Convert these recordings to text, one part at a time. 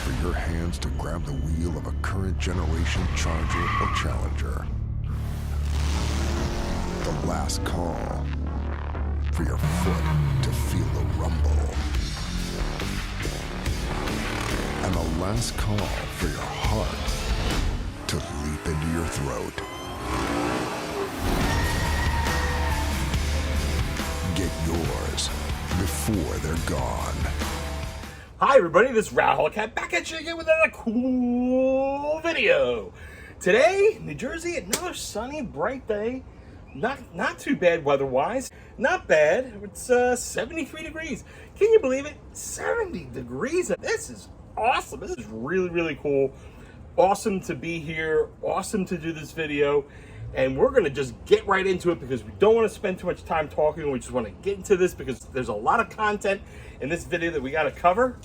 for your hands to grab the wheel of a current generation Charger or Challenger. The last call for your foot to feel the rumble. And the last call for your heart to leap into your throat. Get yours before they're gone. Hi everybody, this is Ral Hellcat back at you again with another cool video. Today, New Jersey, another sunny, bright day. Not too bad weather-wise. Not bad. It's 73 degrees. Can you believe it? 70 degrees. This is awesome. This is really, really cool. Awesome to be here. Awesome to do this video. And we're going to just get right into it because we don't want to spend too much time talking. We just want to get into this because there's a lot of content in this video that we got to cover.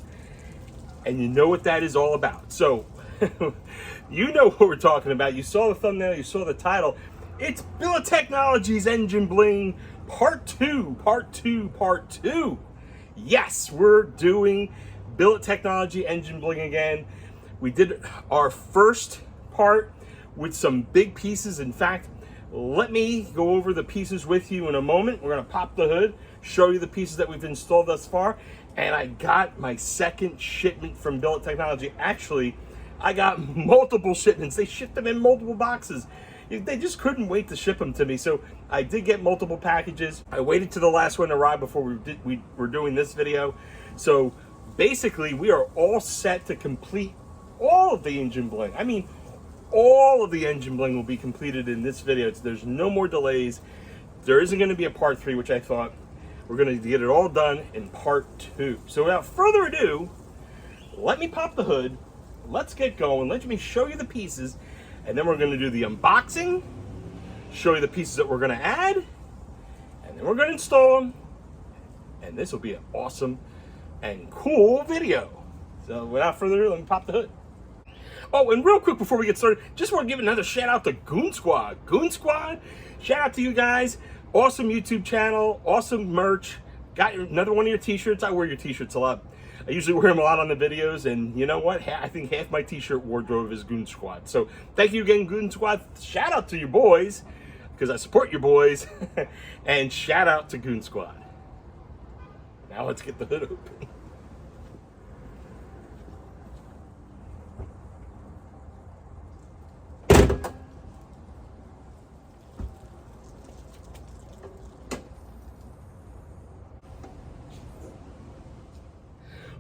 And you know what that is all about. So, you know what we're talking about. You saw the thumbnail. You saw the title. It's Billet Technologies Engine Bling Part 2. Part 2. Part 2. Yes, we're doing Billet Technology Engine Bling again. We did our first part with some big pieces. In fact, let me go over the pieces with you in a moment. We're going to pop the hood, show you the pieces that we've installed thus far. And I got my second shipment from Billet Technology. Actually, I got multiple shipments. They shipped them in multiple boxes. They just couldn't wait to ship them to me. So I did get multiple packages. I waited to the last one to arrive before we were doing this video. So basically, we are all set to complete all of the engine bling. I mean, all of the engine bling will be completed in this video. There's no more delays. There isn't going to be a part 3, which I thought we're going to get it all done in part 2. So without further ado, let me pop the hood. Let's get going. Let me show you the pieces. And then we're going to do the unboxing, show you the pieces that we're going to add, and then we're going to install them. And this will be an awesome and cool video. So without further ado, let me pop the hood. Oh, and real quick before we get started, just want to give another shout out to Goon Squad. Goon Squad, shout out to you guys. Awesome YouTube channel, awesome merch. Got another one of your t-shirts. I wear your t-shirts a lot. I usually wear them a lot on the videos, and you know what? I think half my t-shirt wardrobe is Goon Squad. So thank you again, Goon Squad. Shout out to your boys, because I support your boys. And shout out to Goon Squad. Now let's get the hood open.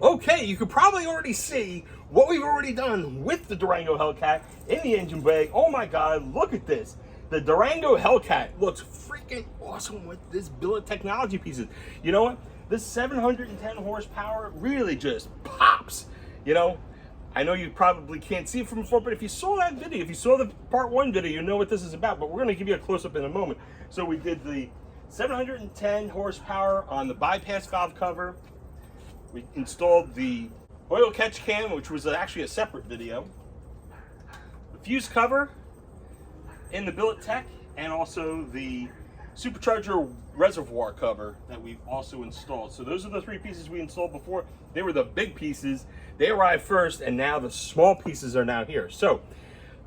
Okay, you could probably already see what we've already done with the Durango Hellcat in the engine bay. Oh my God, look at this. The Durango Hellcat looks freaking awesome with this Billet Technology pieces. You know what? This 710 horsepower really just pops. You know, I know you probably can't see it from before, but if you saw that video, if you saw the part 1 video, you know what this is about. But we're going to give you a close-up in a moment. So we did the 710 horsepower on the bypass valve cover. We installed the oil catch can, which was actually a separate video. The fuse cover in the Billet Tech, and also the Supercharger reservoir cover that we've also installed. So those are the 3 pieces we installed before. They were the big pieces. They arrived first, and now the small pieces are now here. So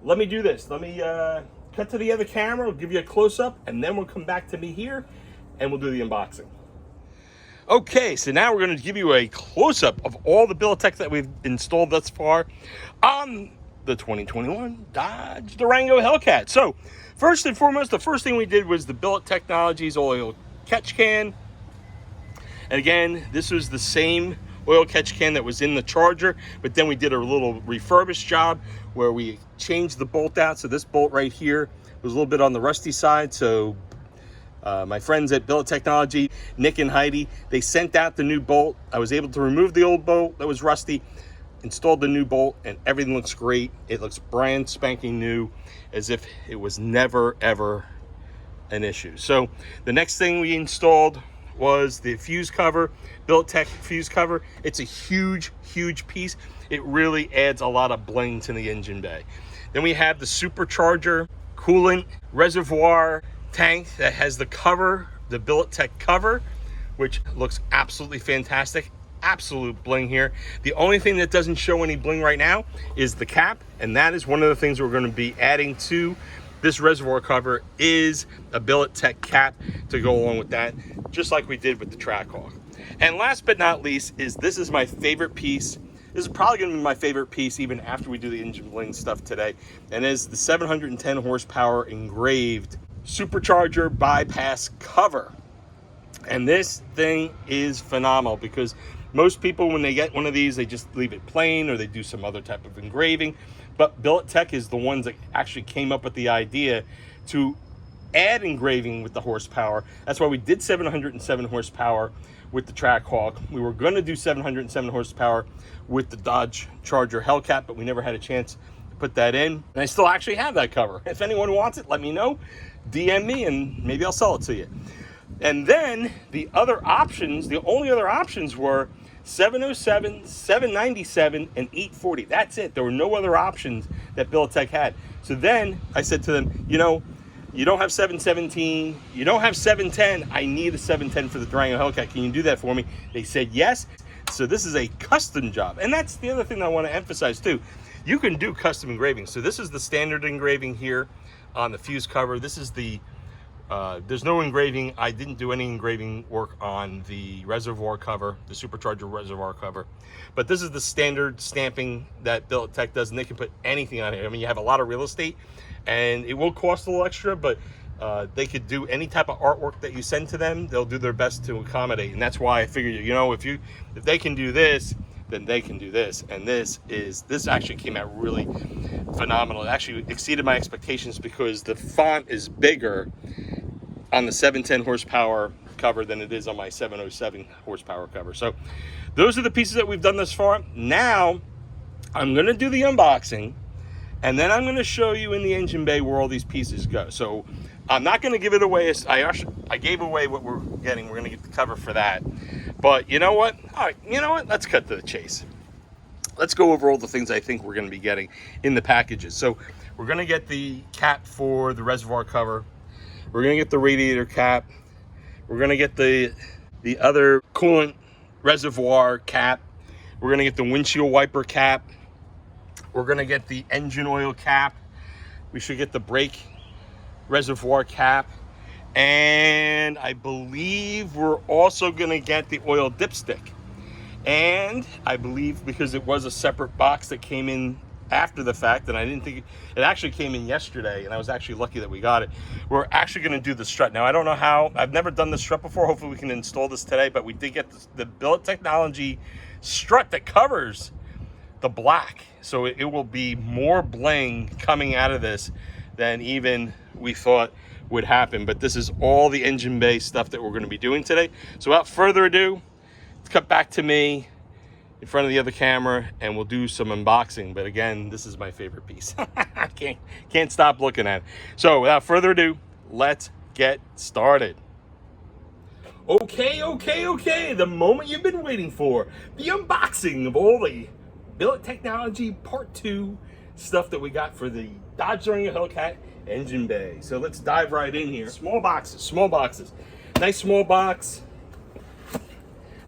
let me do this. Let me cut to the other camera. I'll give you a close-up, and then we'll come back to me here, and we'll do the unboxing. Okay, so now we're going to give you a close-up of all the Billet Tech that we've installed thus far on the 2021 Dodge Durango Hellcat. So, first and foremost, the first thing we did was the Billet Technologies oil catch can. And again, this was the same oil catch can that was in the Charger, but then we did a little refurbished job where we changed the bolt out. So this bolt right here was a little bit on the rusty side, so my friends at Billet Technology, Nick and Heidi, they sent out the new bolt. I was able to remove the old bolt that was rusty, installed the new bolt, and everything looks great. It looks brand spanking new, as if it was never, ever an issue. So the next thing we installed was the fuse cover, Billet Tech fuse cover. It's a huge, huge piece. It really adds a lot of bling to the engine bay. Then we have the Supercharger coolant reservoir tank that has the cover, the Billet Tech cover, which looks absolutely fantastic. absolute bling here. The only thing that doesn't show any bling right now is the cap, and that is one of the things we're going to be adding to this reservoir cover is a Billet Tech cap to go along with that, just like we did with the Trackhawk. And last but not least is this is my favorite piece. This is probably going to be my favorite piece even after we do the engine bling stuff today, and is the 710 horsepower engraved Supercharger bypass cover. And this thing is phenomenal because most people, when they get one of these, they just leave it plain or they do some other type of engraving. But Billet Tech is the ones that actually came up with the idea to add engraving with the horsepower. That's why we did 707 horsepower with the Trackhawk. We were going to do 707 horsepower with the Dodge Charger Hellcat, but we never had a chance to put that in. And I still actually have that cover. If anyone wants it, let me know. DM me and maybe I'll sell it to you. And then the other options, the only other options were 707, 797, and 840. That's it. There were no other options that Billet Tech had. So then I said to them, you know, you don't have 717, you don't have 710. I need a 710 for the Durango Hellcat. Can you do that for me? They said yes. So this is a custom job. And that's the other thing that I want to emphasize too. You can do custom engraving. So this is the standard engraving here on the fuse cover. This is the there's no engraving. I didn't do any engraving work on the reservoir cover, the Supercharger reservoir cover. But this is the standard stamping that Billet Tech does, and they can put anything on here. I mean, you have a lot of real estate, and it will cost a little extra, but they could do any type of artwork that you send to them. They'll do their best to accommodate, and that's why I figured, you know, if they can do this, then they can do this. And this actually came out really phenomenal. It actually exceeded my expectations because the font is bigger on the 710 horsepower cover than it is on my 707 horsepower cover. So those are the pieces that we've done thus far. Now I'm going to do the unboxing, and then I'm going to show you in the engine bay where all these pieces go. So I'm not going to give it away. I gave away what we're getting. We're going to get the cover for that. But you know what? All right, you know what? Let's cut to the chase. Let's go over all the things I think we're going to be getting in the packages. So we're going to get the cap for the reservoir cover. We're going to get the radiator cap. We're going to get the other coolant reservoir cap. We're going to get the windshield wiper cap. We're going to get the engine oil cap. We should get the brake reservoir cap. And I believe we're also going to get the oil dipstick. And I believe, because it was a separate box that came in after the fact, and I didn't think it actually came in yesterday, and I was actually lucky that we got it. We're actually going to do the strut. Now, I don't know how. I've never done the strut before. Hopefully we can install this today, but we did get the Billet Technology strut that covers the black. So it will be more bling coming out of this than even we thought would happen. But this is all the engine bay stuff that we're going to be doing today. So without further ado, let's cut back to me in front of the other camera and we'll do some unboxing. But again, this is my favorite piece. I can't stop looking at it. So without further ado, let's get started. Okay, the moment you've been waiting for, the unboxing of all the Billet Technology Part 2 stuff that we got for the Dodge Durango Hellcat engine bay. So let's dive right in here. Small boxes. Nice small box.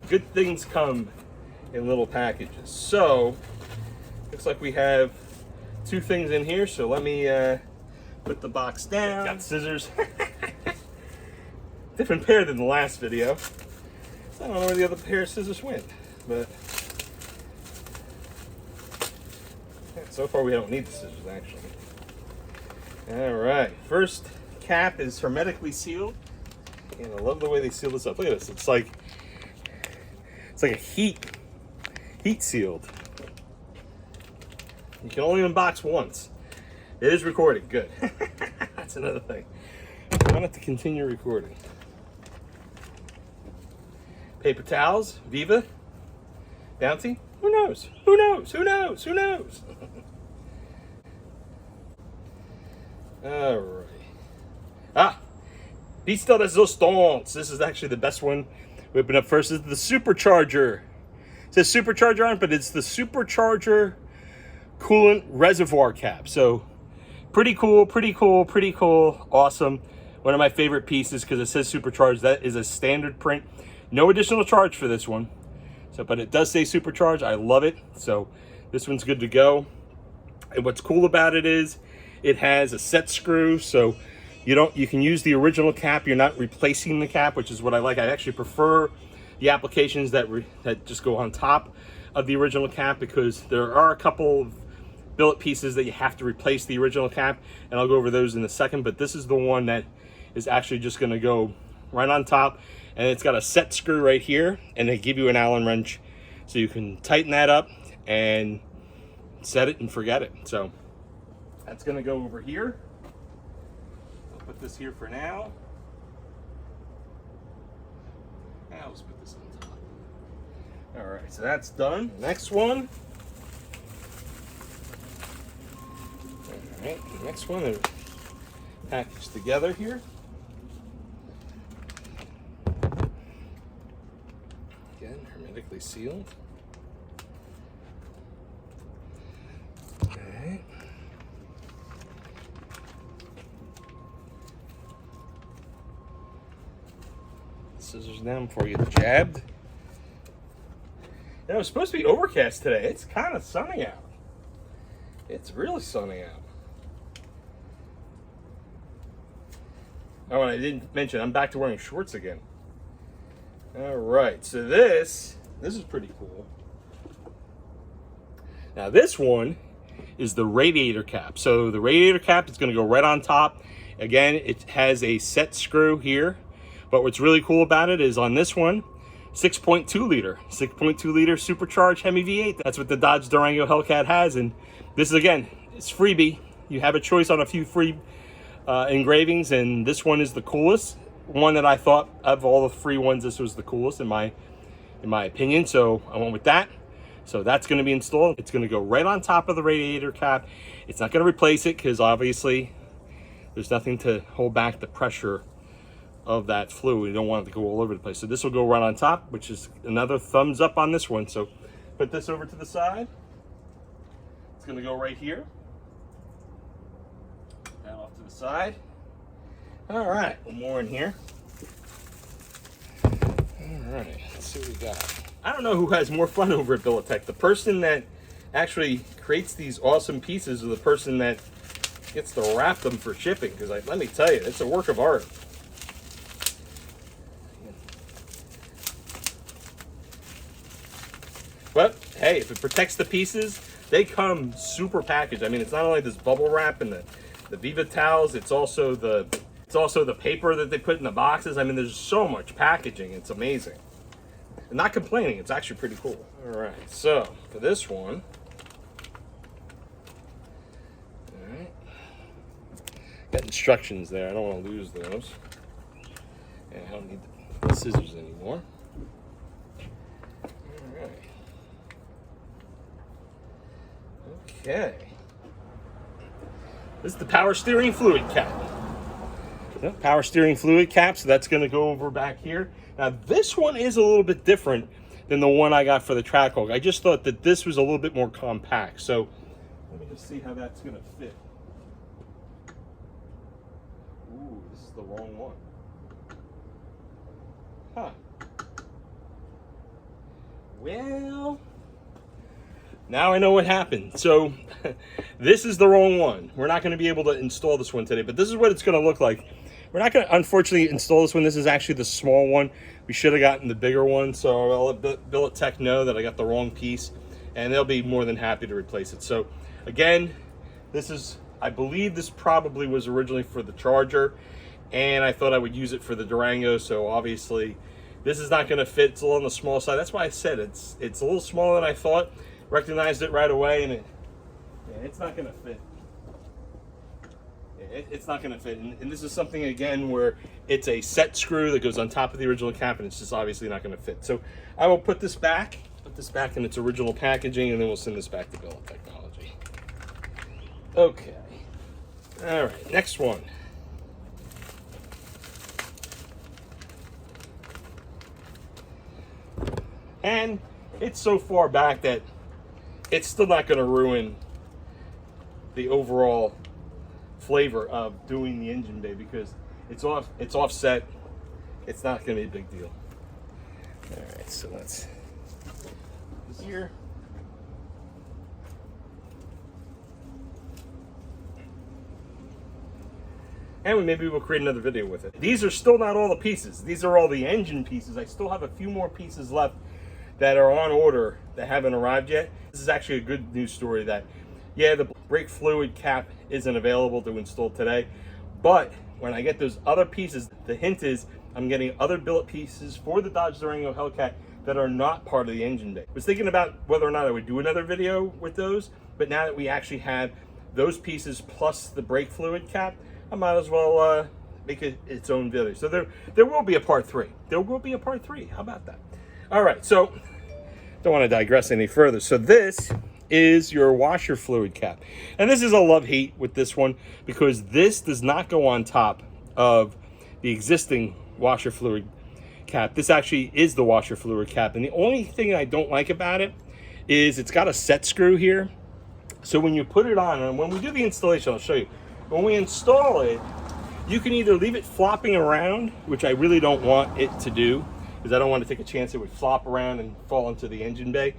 Good things come in little packages. So looks like we have two things in here. So let me put the box down. Got scissors. Different pair than the last video. I don't know where the other pair of scissors went, but so far we don't need the scissors actually. All right, first cap is hermetically sealed, and I love the way they seal this up. Look at this. It's like a heat sealed. You can only unbox once. It is recording. Good. That's another thing. I want it to continue recording. Paper towels, Viva, Bounty. Who knows? Who knows? Who knows? Who knows? All right. Pista Resistance. This is actually the best one. We open up first. This is the Supercharger. It says Supercharger on it, but it's the Supercharger coolant reservoir cap. So pretty cool. Awesome. One of my favorite pieces because it says Supercharged. That is a standard print. No additional charge for this one. So, but it does say Supercharged. I love it. So this one's good to go. And what's cool about it is it has a set screw, so you can use the original cap. You're not replacing the cap, which is what I like. I actually prefer the applications that just go on top of the original cap, because there are a couple of billet pieces that you have to replace the original cap, and I'll go over those in a second. But this is the one that is actually just going to go right on top, and it's got a set screw right here, and they give you an Allen wrench so you can tighten that up and set it and forget it. So that's going to go over here. I'll put this here for now. Now let's put this on top. All right, so that's done. Next one. All right, the next one is packaged together here. Again, hermetically sealed. Okay. Scissors down before you get jabbed. You know, it's supposed to be overcast today. It's kind of sunny out. It's really sunny out. Oh, and I didn't mention, I'm back to wearing shorts again. All right, so this is pretty cool. Now this one is the radiator cap. So the radiator cap is going to go right on top. Again, it has a set screw here. But what's really cool about it is on this one, 6.2 liter supercharged Hemi V8. That's what the Dodge Durango Hellcat has. And this is, again, it's freebie. You have a choice on a few free engravings, and this one is the coolest one that I thought of all the free ones. This was the coolest in my opinion. So I went with that. So that's going to be installed. It's going to go right on top of the radiator cap. It's not going to replace it, because obviously there's nothing to hold back the pressure of that fluid. You don't want it to go all over the place. So this will go right on top, which is another thumbs up on this one. So put this over to the side. It's going to go right here. That off to the side. All right, one more in here. All right, let's see what we got. I don't know who has more fun over at Billet Tech, the person that actually creates these awesome pieces, or the person that gets to wrap them for shipping. Because let me tell you, it's a work of art. But hey, if it protects the pieces, they come super packaged. I mean, it's not only this bubble wrap and the Viva towels, it's also the paper that they put in the boxes. I mean, there's so much packaging. It's amazing. I'm not complaining. It's actually pretty cool. All right, so for this one, all right, got instructions there. I don't want to lose those. And I don't need the scissors anymore. All right. Okay. This is the power steering fluid cap. Yep, power steering fluid cap, so that's going to go over back here. Now this one is a little bit different than the one I got for the Trackhawk. I just thought that this was a little bit more compact. So let me just see how that's going to fit. Ooh, this is the wrong one. Huh. Well, now I know what happened. So this is the wrong one. We're not going to be able to install this one today, but this is what it's going to look like. We're not going to, unfortunately, install this one. This is actually the small one. We should have gotten the bigger one. So I'll let Billet Tech know that I got the wrong piece, and they'll be more than happy to replace it. So again, this is, I believe this probably was originally for the Charger, and I thought I would use it for the Durango. So obviously this is not going to fit. It's a little on the small side. That's why I said it's a little smaller than I thought. Recognized it right away, and it's not going to fit. It's not going to fit, and this is something, again, where it's a set screw that goes on top of the original cap, and it's just obviously not going to fit. So I will put this back in its original packaging, and then we'll send this back to Billet Technology. Okay. All right, next one. And it's so far back that it's still not going to ruin the overall flavor of doing the engine bay, because it's offset. It's not going to be a big deal. All right, so let's here. And maybe we'll create another video with it. These are still not all the pieces. These are all the engine pieces. I still have a few more pieces left that are on order that haven't arrived yet. This is actually a good news story that, yeah, the brake fluid cap isn't available to install today, but when I get those other pieces, the hint is I'm getting other billet pieces for the Dodge Durango Hellcat that are not part of the engine bay. I was thinking about whether or not I would do another video with those, but now that we actually have those pieces plus the brake fluid cap, I might as well make it its own video. So there will be a part 3. There will be a part 3. How about that? All right, so don't want to digress any further. So this is your washer fluid cap. And this is a love-hate with this one because this does not go on top of the existing washer fluid cap. This actually is the washer fluid cap. And the only thing I don't like about it is it's got a set screw here. So when you put it on, and when we do the installation, I'll show you. When we install it, you can either leave it flopping around, which I really don't want it to do, because I don't want to take a chance it would flop around and fall into the engine bay,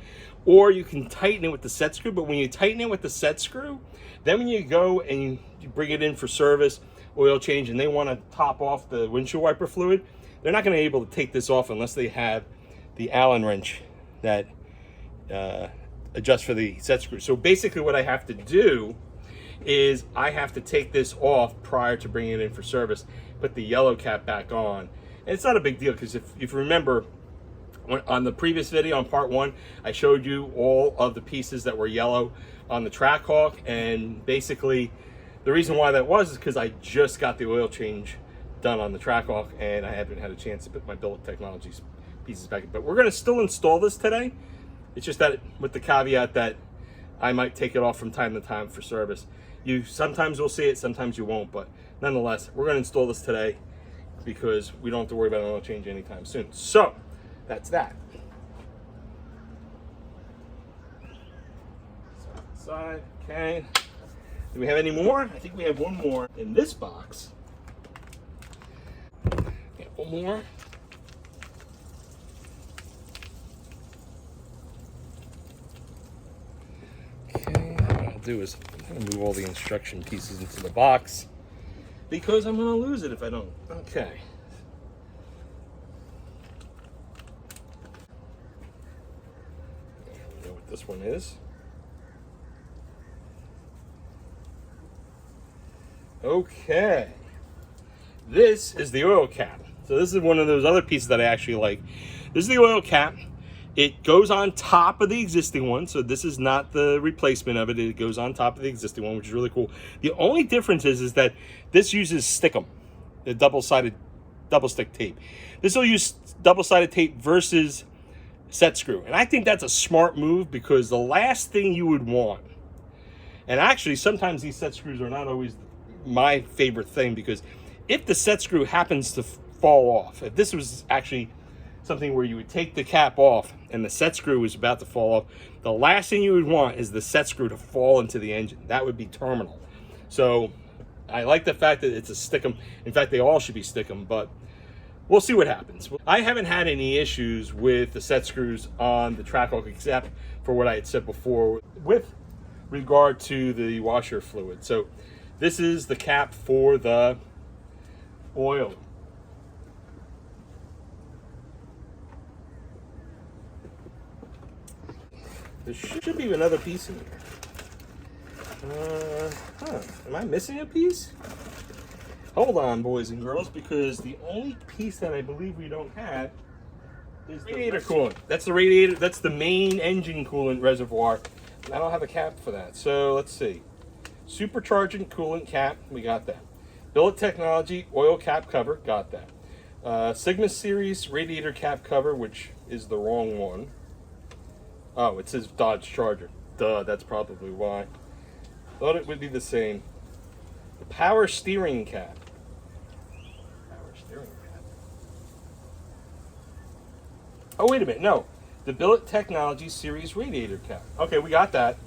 or you can tighten it with the set screw. But when you tighten it with the set screw, then when you go and you bring it in for service, oil change, and they want to top off the windshield wiper fluid, they're not going to be able to take this off unless they have the Allen wrench that adjusts for the set screw. So basically what I have to do is I have to take this off prior to bringing it in for service, put the yellow cap back on. And it's not a big deal because if you remember, on the previous video, on part 1, I showed you all of the pieces that were yellow on the Trackhawk, and basically the reason why that was is because I just got the oil change done on the Trackhawk and I haven't had a chance to put my Billet Technologies pieces back in. But we're going to still install this today. It's just that with the caveat that I might take it off from time to time for service. You sometimes will see it, sometimes you won't, but nonetheless, we're going to install this today because we don't have to worry about an oil change anytime soon. So that's that. Side, okay. Do we have any more? I think we have one more in this box. Yeah, one more. Okay, what I'll do is I'm gonna move all the instruction pieces into the box because I'm gonna lose it if I don't. Okay. We know what this one is. Okay. This is the oil cap. So this is one of those other pieces that I actually like. This is the oil cap. It goes on top of the existing one, so this is not the replacement of it. It goes on top of the existing one, which is really cool. The only difference is that this uses Stickum, the double stick tape. This will use double-sided tape versus set screw. And I think that's a smart move because the last thing you would want, and actually sometimes these set screws are not always my favorite thing, because if the set screw happens to fall off, if this was actually something where you would take the cap off and the set screw was about to fall off, the last thing you would want is the set screw to fall into the engine. That would be terminal. So I like the fact that it's a Stickum. In fact, they all should be Stickum, but we'll see what happens. I haven't had any issues with the set screws on the Trackhawk except for what I had said before with regard to the washer fluid. So this is the cap for the oil. There should be another piece in here. Am I missing a piece? Hold on, boys and girls, because the only piece that I believe we don't have is the radiator coolant. That's the radiator, that's the main engine coolant reservoir. I don't have a cap for that. So let's see. Supercharged coolant cap, we got that. Billet Technology oil cap cover, got that. Sigma Series radiator cap cover, which is the wrong one. Oh, it says Dodge Charger. Duh, that's probably why. Thought it would be the same. The power steering cap. Power steering cap. Oh, wait a minute. No. The Billet Technology Series radiator cap. Okay, we got that.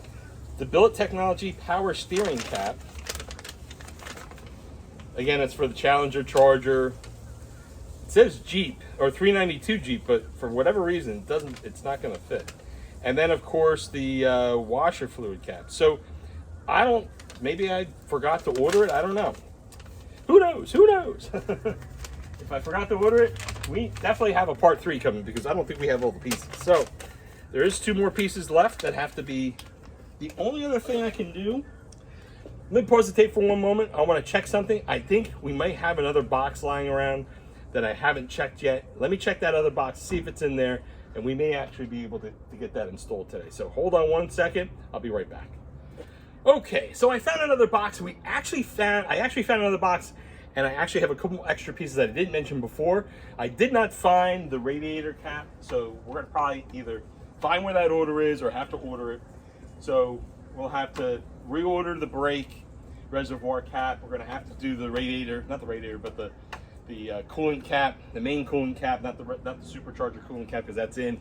The Billet Technology power steering cap. Again, it's for the Challenger, Charger. It says Jeep or 392 Jeep, but for whatever reason, it's not going to fit. And then of course the washer fluid cap. So maybe I forgot to order it, I don't know. Who knows, who knows? If I forgot to order it, we definitely have a part 3 coming because I don't think we have all the pieces. So there is 2 more pieces left that have to be. The only other thing I can do, let me pause the tape for one moment. I want to check something. I think we might have another box lying around that I haven't checked yet. Let me check that other box, see if it's in there, and we may actually be able to get that installed today. So hold on one second, I'll be right back. Okay, so I found another box. I actually found another box, and I actually have a couple extra pieces that I didn't mention before. I did not find the radiator cap, so we're gonna probably either find where that order is or have to order it. So we'll have to reorder the brake reservoir cap. We're gonna have to do the radiator, not the radiator, but the coolant cap, the main coolant cap, not the supercharger coolant cap, because that's in.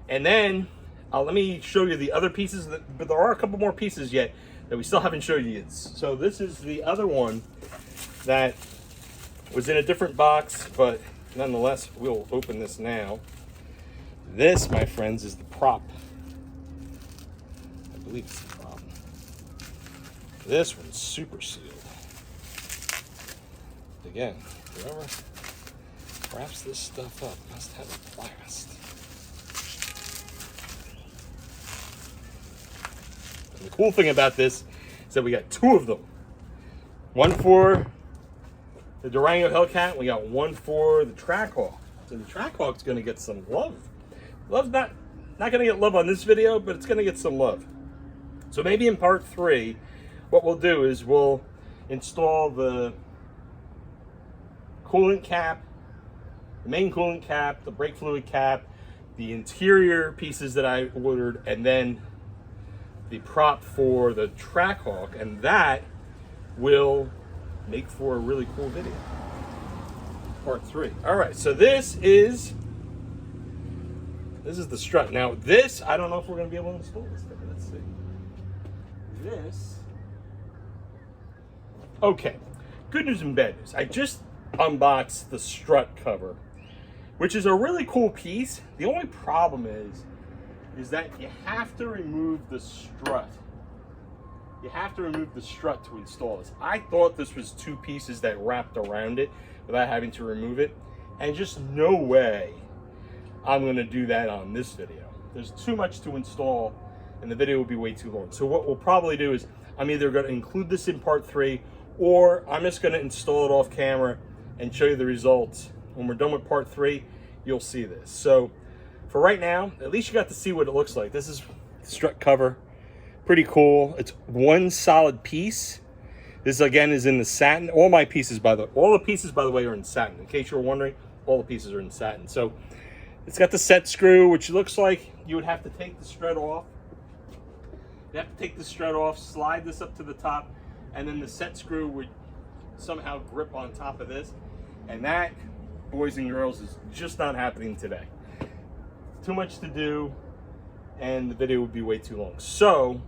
And then let me show you the other pieces, but there are a couple more pieces yet that we still haven't showed you yet. So this is the other one that was in a different box, but nonetheless, we'll open this now. This, my friends, is the prop. I believe it's the prop. This one's super sealed. Again, whoever wraps this stuff up must have a blast. And the cool thing about this is that we got 2 of them. One for the Durango Hellcat, we got one for the Trackhawk. So the Trackhawk's gonna get some love. Love's not gonna get love on this video, but it's gonna get some love. So maybe in part 3, what we'll do is we'll install the coolant cap, the main coolant cap, the brake fluid cap, the interior pieces that I ordered, and then the prop for the Trackhawk, and that will make for a really cool video. Part 3. All right, so this is the strut. Now this, I don't know if we're gonna be able to install this thing. Let's see. This. Okay, good news and bad news. I just unboxed the strut cover, which is a really cool piece. The only problem is that you have to remove the strut. You have to remove the strut to install this. I thought this was 2 pieces that wrapped around it without having to remove it, and just no way I'm gonna do that on this video. There's too much to install and the video will be way too long. So what we'll probably do is I'm either gonna include this in part 3, or I'm just gonna install it off camera and show you the results. When we're done with part 3, you'll see this. So for right now, at least you got to see what it looks like. This is the strut cover. Pretty cool. It's one solid piece. This again is in the satin. All the pieces, by the way, are in satin. In case you were wondering, all the pieces are in satin. So it's got the set screw, which looks like you would have to take the strut off. You have to take the strut off, slide this up to the top, and then the set screw would somehow grip on top of this. And that, boys and girls, is just not happening today. Too much to do, and the video would be way too long. So,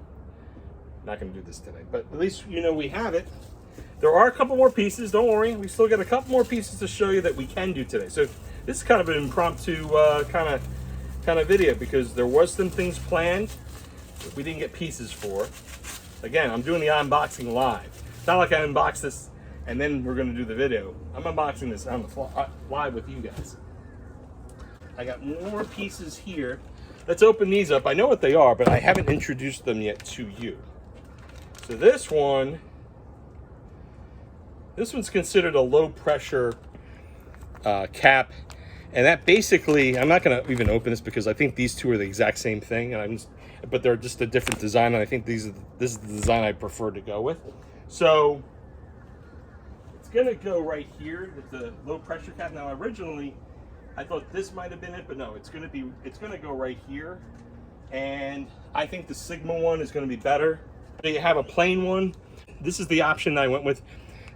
not gonna do this today, but at least you know we have it. There are a couple more pieces, don't worry. We still got a couple more pieces to show you that we can do today. So this is kind of an impromptu kind of video, because there was some things planned that we didn't get pieces for. Again, I'm doing the unboxing live. It's not like I unbox this and then we're gonna do the video. I'm unboxing this on the fly, live with you guys. I got more pieces here. Let's open these up. I know what they are, but I haven't introduced them yet to you. So this one's considered a low pressure cap. And that basically, I'm not gonna even open this because I think these 2 are the exact same thing, and but they're just a different design, and I think this is the design I prefer to go with. So it's gonna go right here with the low pressure cap. Now originally, I thought this might have been it, but no, it's gonna go right here. And I think the Sigma one is gonna be better. You have a plain one. This is the option that I went with.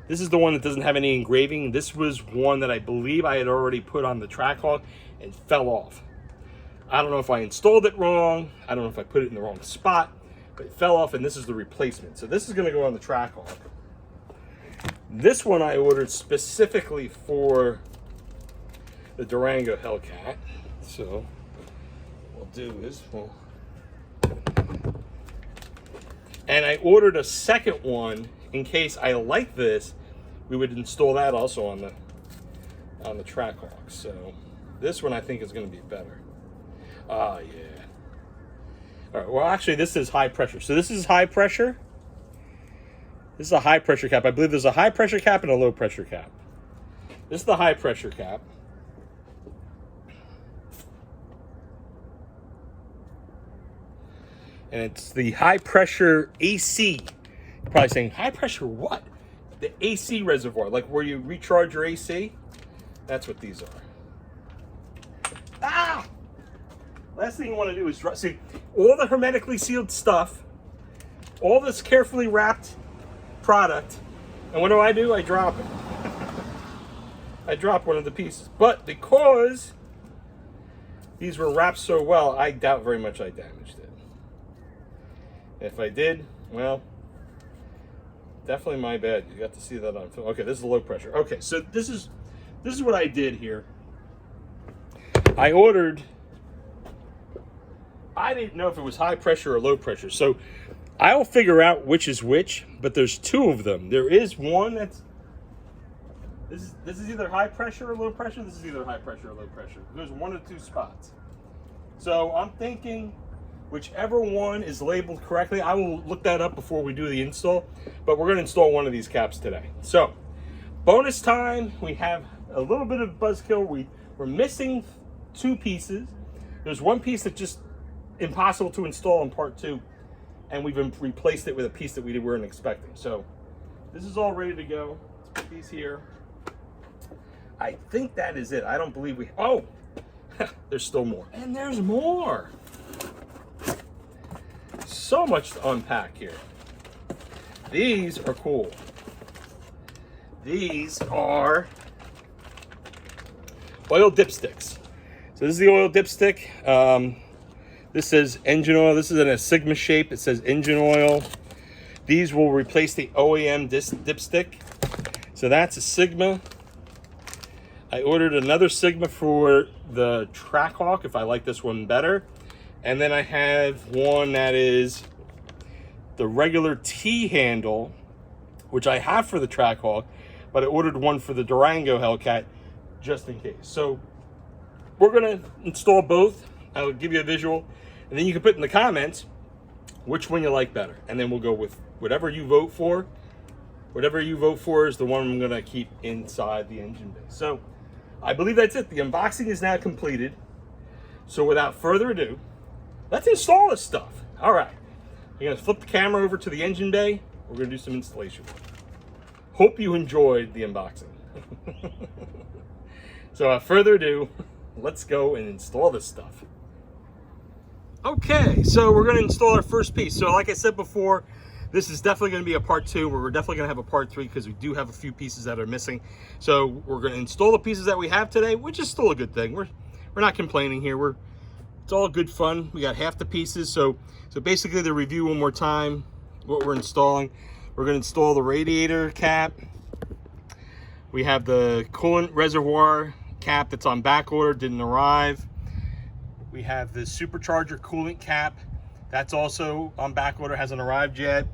This is the one that doesn't have any engraving. This was one that I believe I had already put on the Trackhawk and fell off. I don't know if I installed it wrong. I don't know if I put it in the wrong spot, but it fell off, and this is the replacement. So this is gonna go on the Trackhawk. This one I ordered specifically for the Durango Hellcat. So what we'll do is we'll And I ordered a second one in case I like this. We would install that also on the Trackhawk. So this one I think is going to be better. Ah, yeah. All right. Well, actually, this is high pressure. So this is high pressure. This is a high pressure cap. I believe there's a high pressure cap and a low pressure cap. This is the high pressure cap. And it's the high pressure AC. You're probably saying, high pressure what? The AC reservoir, like where you recharge your AC. That's what these are. Ah! Last thing you want to do is see all the hermetically sealed stuff, all this carefully wrapped product, and what do? I drop it. I drop one of the pieces. But because these were wrapped so well, I doubt very much I damaged it. If I did, well, definitely my bad. You got to see that on film. Okay, this is low pressure. Okay, so this is what I did here. I ordered, I didn't know if it was high pressure or low pressure. So I'll figure out which is which, but there's two of them. There is one that's, this is either high pressure or low pressure. This is either high pressure or low pressure. There's one or two spots. So I'm thinking whichever one is labeled correctly, I will look that up before we do the install, but we're gonna install one of these caps today. So, bonus time, we have a little bit of buzzkill. We're missing two pieces. There's one piece that's just impossible to install in part 2, and we've replaced it with a piece that we weren't expecting. So, this is all ready to go. Let's put these here. I think that is it. I don't believe we, oh, there's still more. And there's more. So much to unpack here. These are cool. These are oil dipsticks. So this is the oil dipstick. This says engine oil. This is in a Sigma shape. It says engine oil. These will replace the OEM dipstick. So that's a Sigma. I ordered another Sigma for the Trackhawk if I like this one better. And then I have one that is the regular T-handle, which I have for the Trackhawk, but I ordered one for the Durango Hellcat just in case. So we're gonna install both. I'll give you a visual, and then you can put in the comments which one you like better. And then we'll go with whatever you vote for. Whatever you vote for is the one I'm gonna keep inside the engine bay. So I believe that's it. The unboxing is now completed. So without further ado, let's install this stuff. All right, you're gonna flip the camera over to the engine bay. We're gonna do some installation. Hope you enjoyed the unboxing. So without further ado, let's go and install this stuff. Okay, so we're gonna install our first piece. So like I said before, this is definitely gonna be a part 2. We're definitely gonna have a part 3 because we do have a few pieces that are missing. So we're gonna install the pieces that we have today, which is still a good thing. We're not complaining here. It's all good fun. We got half the pieces. So basically the review one more time, what we're installing. We're gonna install the radiator cap. We have the coolant reservoir cap that's on back order, didn't arrive. We have the Supercharger coolant cap. That's also on back order, hasn't arrived yet.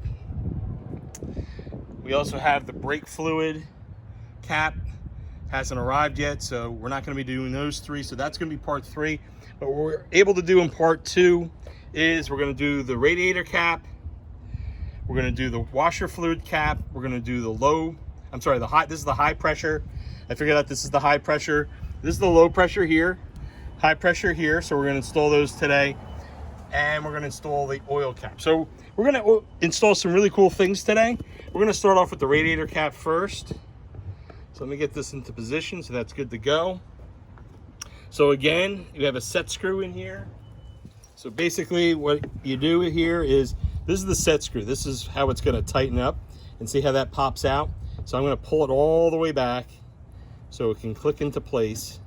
We also have the brake fluid cap, hasn't arrived yet. So we're not gonna be doing those 3. So that's gonna be part 3. But what we're able to do in part 2 is we're gonna do the radiator cap. We're gonna do the washer fluid cap. We're gonna do the high, this is the high pressure. I figured out this is the high pressure. This is the low pressure here, high pressure here. So we're gonna install those today. And we're gonna install the oil cap. So we're gonna install some really cool things today. We're gonna start off with the radiator cap first. So let me get this into position so that's good to go. So again, you have a set screw in here. So basically what you do here is, this is the set screw. This is how it's gonna tighten up, and see how that pops out? So I'm gonna pull it all the way back so it can click into place.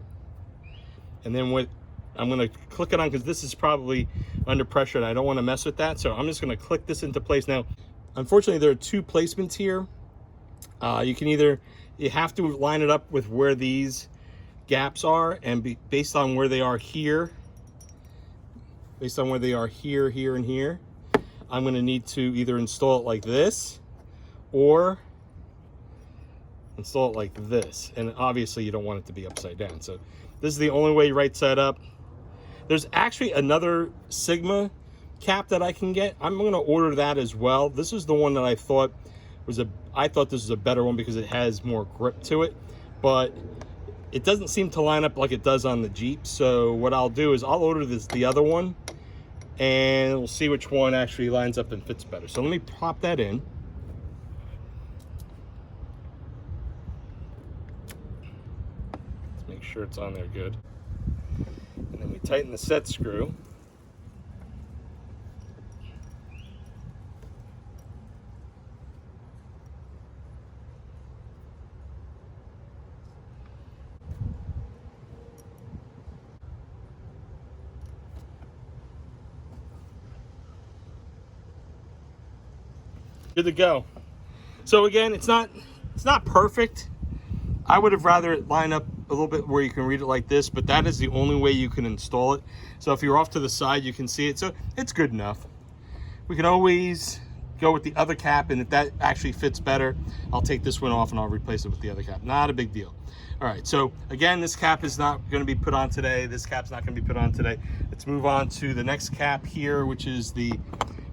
And then what I'm gonna click it on, because this is probably under pressure and I don't wanna mess with that. So I'm just gonna click this into place. Now, unfortunately there are 2 placements here. You have to line it up with where these gaps are, and based on where they are here, here, and here, I'm going to need to either install it like this or install it like this. And obviously you don't want it to be upside down. So this is the only way right side up. There's actually another Sigma cap that I can get. I'm going to order that as well. This is the one that I thought this was a better one because it has more grip to it, but it doesn't seem to line up like it does on the Jeep. So what I'll do is I'll order the other one, and we'll see which one actually lines up and fits better. So let me pop that in. Let's make sure it's on there good. And then we tighten the set screw. Good to go. So again, it's not perfect. I would have rather it line up a little bit where you can read it like this, but that is the only way you can install it. So if you're off to the side, you can see it. So it's good enough. We can always go with the other cap, and if that actually fits better, I'll take this one off and I'll replace it with the other cap. Not a big deal. All right, so again, this cap is not going to be put on today. This cap's not going to be put on today. Let's move on to the next cap here, which is the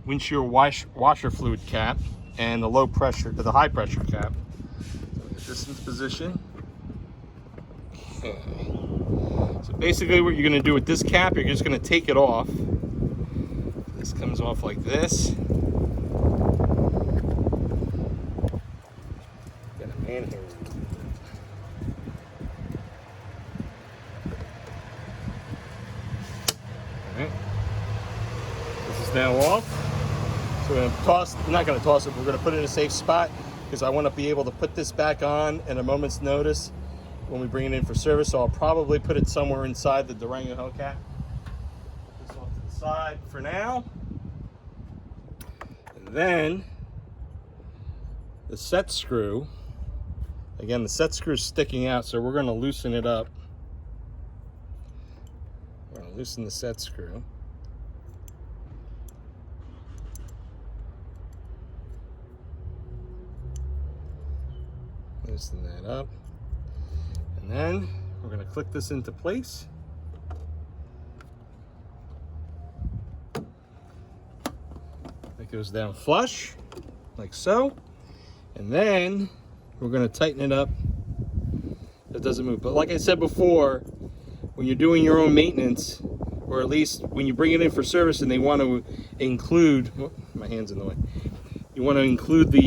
windshield washer fluid cap and the high pressure cap. So get this into position. Okay. So basically what you're going to do with this cap, you're just going to take it off. This comes off like this. Got a manhole. Alright. This is now off. So we're not going to toss it, we're going to put it in a safe spot because I want to be able to put this back on at a moment's notice when we bring it in for service. So I'll probably put it somewhere inside the Durango Hellcat. Put this off to the side for now. And then the set screw. Again, the set screw is sticking out, so we're going to loosen it up. We're going to loosen the set screw. Loosen that up, and then we're going to click this into place. It goes down flush like so, and then we're going to tighten it up. It doesn't move, but like I said before, when you're doing your own maintenance, or at least when you bring it in for service and they want to include, oh, my hand's in the way, you want to include the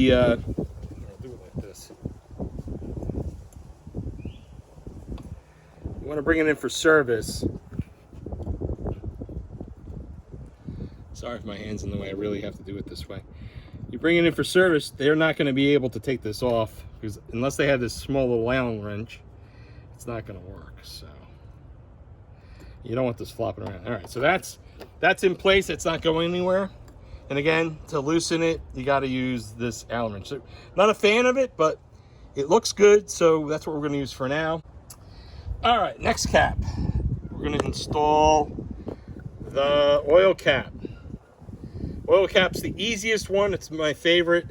you want to bring it in for service. Sorry if my hand's in the way, I really have to do it this way. You bring it in for service, they're not going to be able to take this off because unless they have this small little Allen wrench, it's not going to work. So you don't want this flopping around. All right, so that's in place. It's not going anywhere. And again, to loosen it, you got to use this Allen wrench. So, not a fan of it, but it looks good, so that's what we're going to use for now. All right, next cap. We're going to install the oil cap. Oil cap's the easiest one. It's my favorite,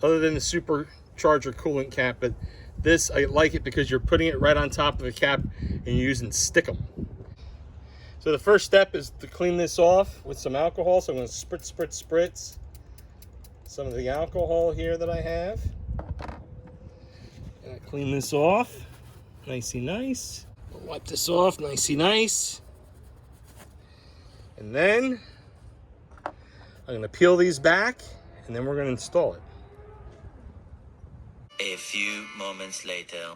other than the Supercharger coolant cap. But this, I like it because you're putting it right on top of the cap and you're using stickum. So the first step is to clean this off with some alcohol. So I'm going to spritz some of the alcohol here that I have. And I clean this off. Nicey nice. Wipe this off, nicey nice. And then I'm going to peel these back, and then we're going to install it. A few moments later.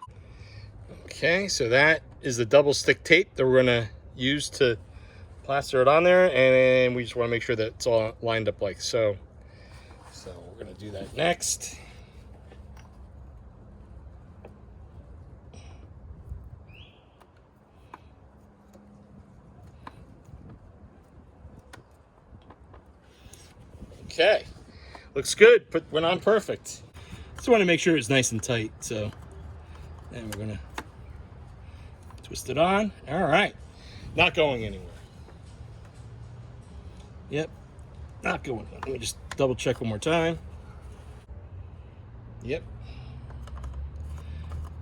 Okay, so that is the double stick tape that we're going to use to plaster it on there, and we just want to make sure that it's all lined up like so. So we're going to do that next. Okay, looks good, but we're not perfect. Just want to make sure it's nice and tight. So then we're gonna twist it on. All right, not going anywhere. Yep, Not going on. Let me just double check one more time. Yep.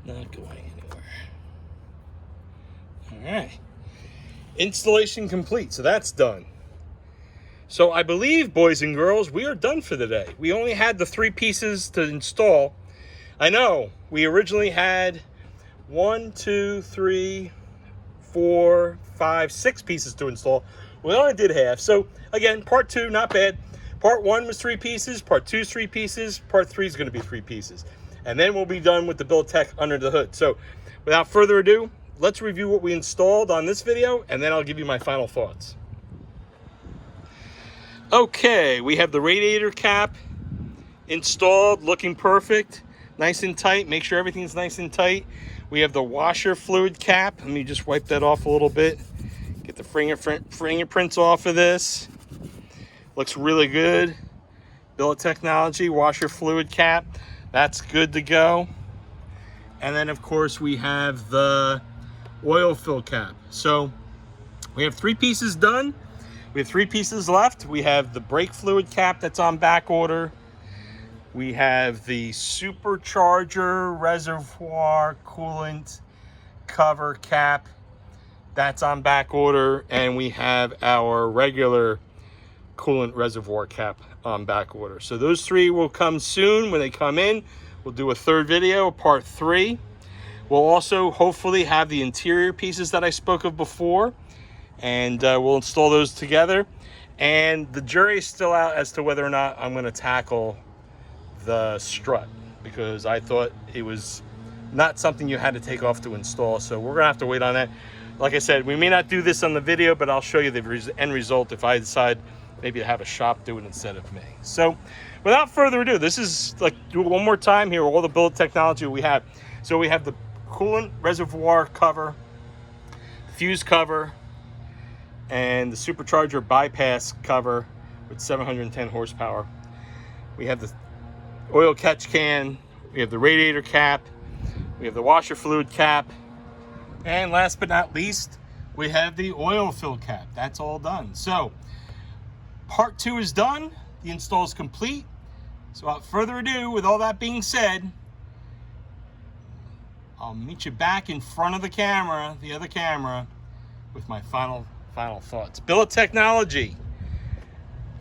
Not going anywhere. All right. Installation complete. So that's done. So I believe, boys and girls, we are done for the day. We only had the 3 pieces to install. I know we originally had 1, 2, 3, 4, 5, 6 pieces to install. We only did half. So again, part 2, not bad. Part 1 was 3 pieces. Part 2 is 3 pieces. Part 3 is going to be 3 pieces. And then we'll be done with the Billet tech under the hood. So without further ado, let's review what we installed on this video, and then I'll give you my final thoughts. Okay, we have the radiator cap installed, looking perfect, nice and tight. Make sure everything's nice and tight. We have the washer fluid cap. Let me just wipe that off a little bit. Get the fingerprints off of this. Looks really good. Billet Technology washer fluid cap. That's good to go. And then of course we have the oil fill cap. So we have 3 pieces done. We have 3 pieces left. We have the brake fluid cap that's on back order. We have the Supercharger reservoir coolant cover cap that's on back order. And we have our regular coolant reservoir cap on back order. So those 3 will come soon. When they come in, we'll do a 3rd video, part 3. We'll also hopefully have the interior pieces that I spoke of before, and we'll install those together. And the jury is still out as to whether or not I'm going to tackle the strut, because I thought it was not something you had to take off to install. So we're going to have to wait on that. Like I said, we may not do this on the video, but I'll show you the end result if I decide maybe to have a shop do it instead of me. So without further ado, this is like, do it one more time here, all the Billet technology we have. So we have the coolant reservoir cover, fuse cover, and the Supercharger bypass cover with 710 horsepower. We have the oil catch can, we have the radiator cap, we have the washer fluid cap, and last but not least, we have the oil fill cap. That's all done. So part 2 is done, the install is complete. So without further ado, with all that being said, I'll meet you back in front of the camera, the other camera, with my final thoughts. Billet Technology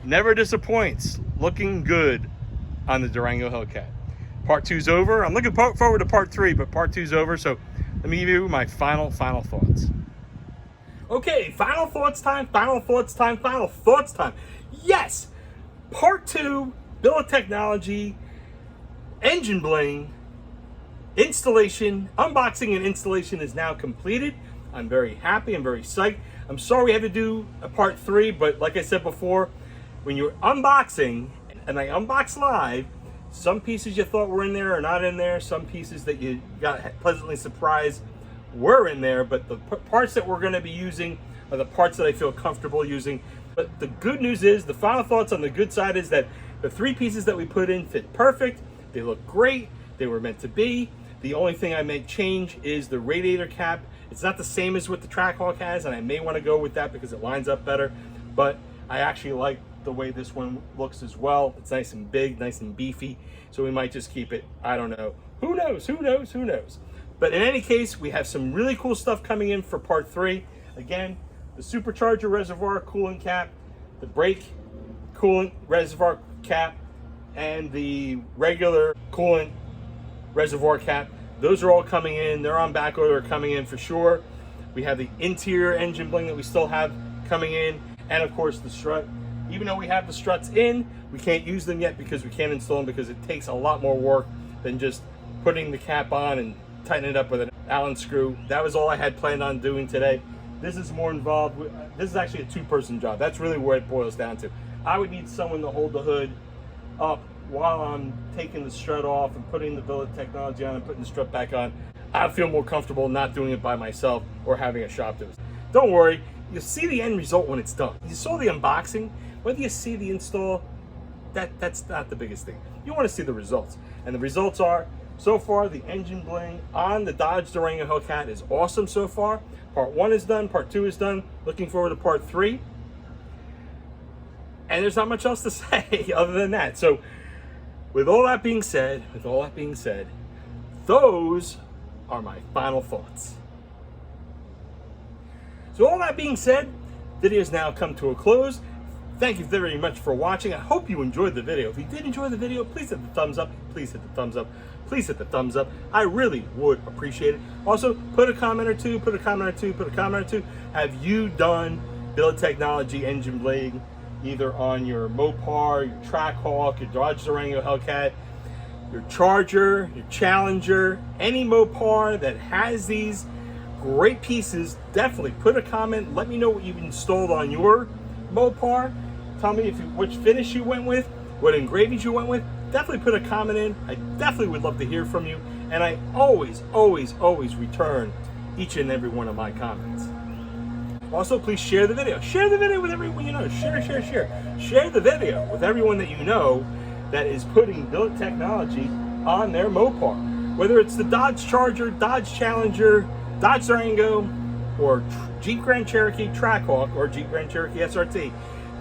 never disappoints. Looking good on the Durango Hellcat. Part 2's over. I'm looking forward to part 3, but part 2's over. So let me give you my final thoughts. Okay, final thoughts time. Yes, part 2, Billet Technology, engine bling, installation, unboxing and installation is now completed. I'm very happy, I'm very psyched. I'm sorry we had to do a part 3, but like I said before, when you're unboxing, and I unbox live, some pieces you thought were in there are not in there. Some pieces that you got pleasantly surprised were in there, but the parts that we're going to be using are the parts that I feel comfortable using. But the good news is, the final thoughts on the good side is that the 3 pieces that we put in fit perfect. They look great. They were meant to be. The only thing I may change is the radiator cap. It's not the same as what the Trackhawk has, and I may want to go with that because it lines up better. But I actually like the way this one looks as well. It's nice and big, nice and beefy. So we might just keep it. I don't know. Who knows? Who knows? Who knows? But in any case, we have some really cool stuff coming in for part 3. Again, the Supercharger reservoir coolant cap, the brake coolant reservoir cap, and the regular coolant reservoir cap. Those are all coming in. They're on back order, coming in for sure. We have the interior engine bling that we still have coming in, and of course the strut. Even though we have the struts in, we can't use them yet because we can't install them, because it takes a lot more work than just putting the cap on and tightening it up with an Allen screw. That was all I had planned on doing today. This is more involved. This is actually a 2-person job. That's really where it boils down to. I would need someone to hold the hood up while I'm taking the strut off and putting the Billet Technology on and putting the strut back on. I feel more comfortable not doing it by myself or having a shop do it. Don't worry, you'll see the end result when it's done. You saw the unboxing. Whether you see the install, that's not the biggest thing. You want to see the results. And the results are, so far, the engine bling on the Dodge Durango Hellcat is awesome so far. Part 1 is done, part 2 is done. Looking forward to part 3. And there's not much else to say other than that. So with all that being said, those are my final thoughts. So all that being said, video's now come to a close. Thank you very much for watching. I hope you enjoyed the video. If you did enjoy the video, please hit the thumbs up. Please hit the thumbs up. Please hit the thumbs up. I really would appreciate it. Also, put a comment or two, put a comment or two, put a comment or two. Have you done Billet Technology engine bling either on your Mopar, your Trackhawk, your Dodge Durango Hellcat, your Charger, your Challenger, any Mopar that has these great pieces? Definitely put a comment. Let me know what you've installed on your Mopar. Tell me which finish you went with, what engravings you went with. Definitely put a comment in. I definitely would love to hear from you. And I always, always, always return each and every one of my comments. Also, please share the video. Share the video with everyone you know. Share. Share the video with everyone that you know that is putting Billet Technology on their Mopar. Whether it's the Dodge Charger, Dodge Challenger, Dodge Durango, or Jeep Grand Cherokee Trackhawk, or Jeep Grand Cherokee SRT.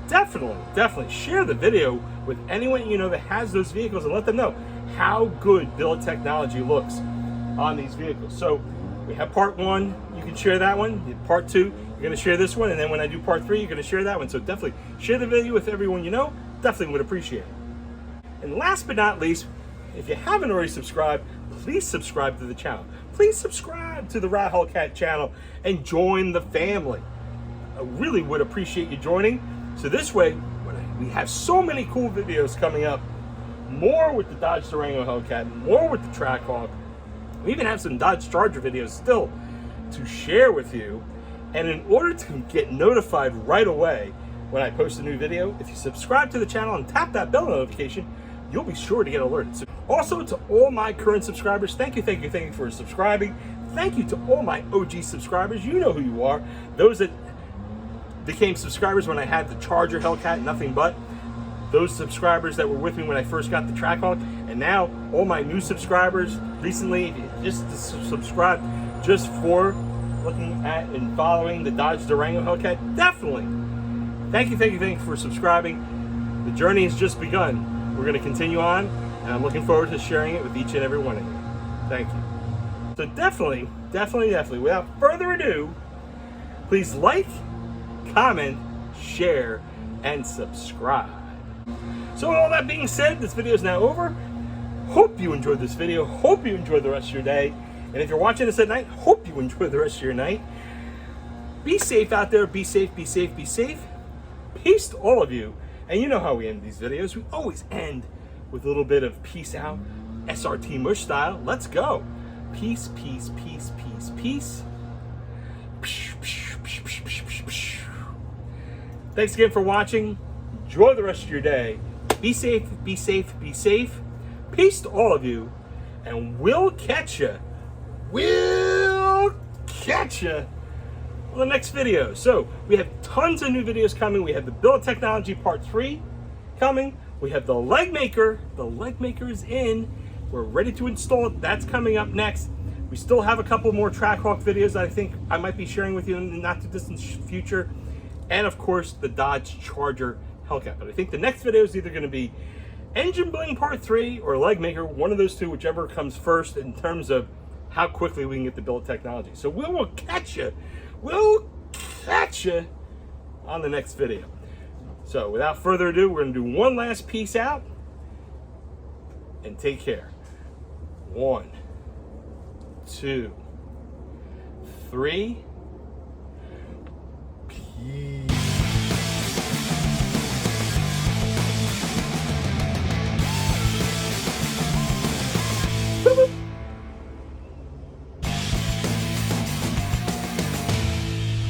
Definitely share the video with anyone you know that has those vehicles and let them know how good Billet Technology looks on these vehicles. So we have part 1, you can share that one. Part 2, you're going to share this one, and then when I do part 3, you're going to share that one. So definitely share the video with everyone you know. Definitely would appreciate it. And last but not least, if you haven't already subscribed, please subscribe to the channel. Please subscribe to the Ral Hellcat channel and join the family. I really would appreciate you joining. So this way, we have so many cool videos coming up. More with the Dodge Durango Hellcat, more with the Trackhawk. We even have some Dodge Charger videos still to share with you. And in order to get notified right away when I post a new video, if you subscribe to the channel and tap that bell notification, you'll be sure to get alerted. So also to all my current subscribers, thank you for subscribing. Thank you to all my OG subscribers. You know who you are. Those that became subscribers when I had the Charger Hellcat, nothing but. Those subscribers that were with me when I first got the Trackhawk, and now all my new subscribers recently just subscribed just for looking at and following the Dodge Durango Hellcat. Definitely. Thank you for subscribing. The journey has just begun. We're going to continue on, and I'm looking forward to sharing it with each and every one of you. Thank you. So definitely, without further ado, please like, comment, share, and subscribe. So with all that being said, this video is now over. Hope you enjoyed this video. Hope you enjoyed the rest of your day. And if you're watching this at night, hope you enjoy the rest of your night. Be safe out there. Be safe. Peace to all of you. And you know how we end these videos. We always end with a little bit of peace out, SRT mush style. Let's go. Peace. Thanks again for watching. Enjoy the rest of your day. Be safe. Peace to all of you. And we'll catch you. On the next video. So we have tons of new videos coming. We have the Billet Technology Part 3 coming. We have the leg maker. The leg maker is in. We're ready to install it. That's coming up next. We still have a couple more Trackhawk videos that I think I might be sharing with you in the not too distant future. And of course, the Dodge Charger Hellcat. But I think the next video is either going to be Engine Bling Part 3 or Leg Maker, one of those two, whichever comes first in terms of how quickly we can get the Billet Technology. So we will catch you. We'll catch you on the next video. So without further ado, we're going to do one last peace out and take care. 1, 2, 3. Peace.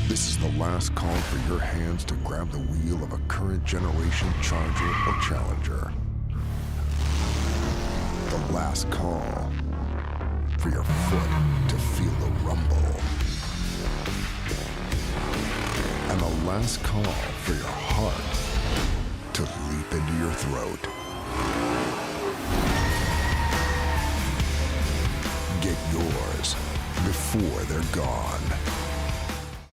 This is the last call for your hands to grab the wheel of a current generation Charger or Challenger. The last call for your foot to feel the rumble. And the last call for your heart to leap into your throat. Get yours before they're gone.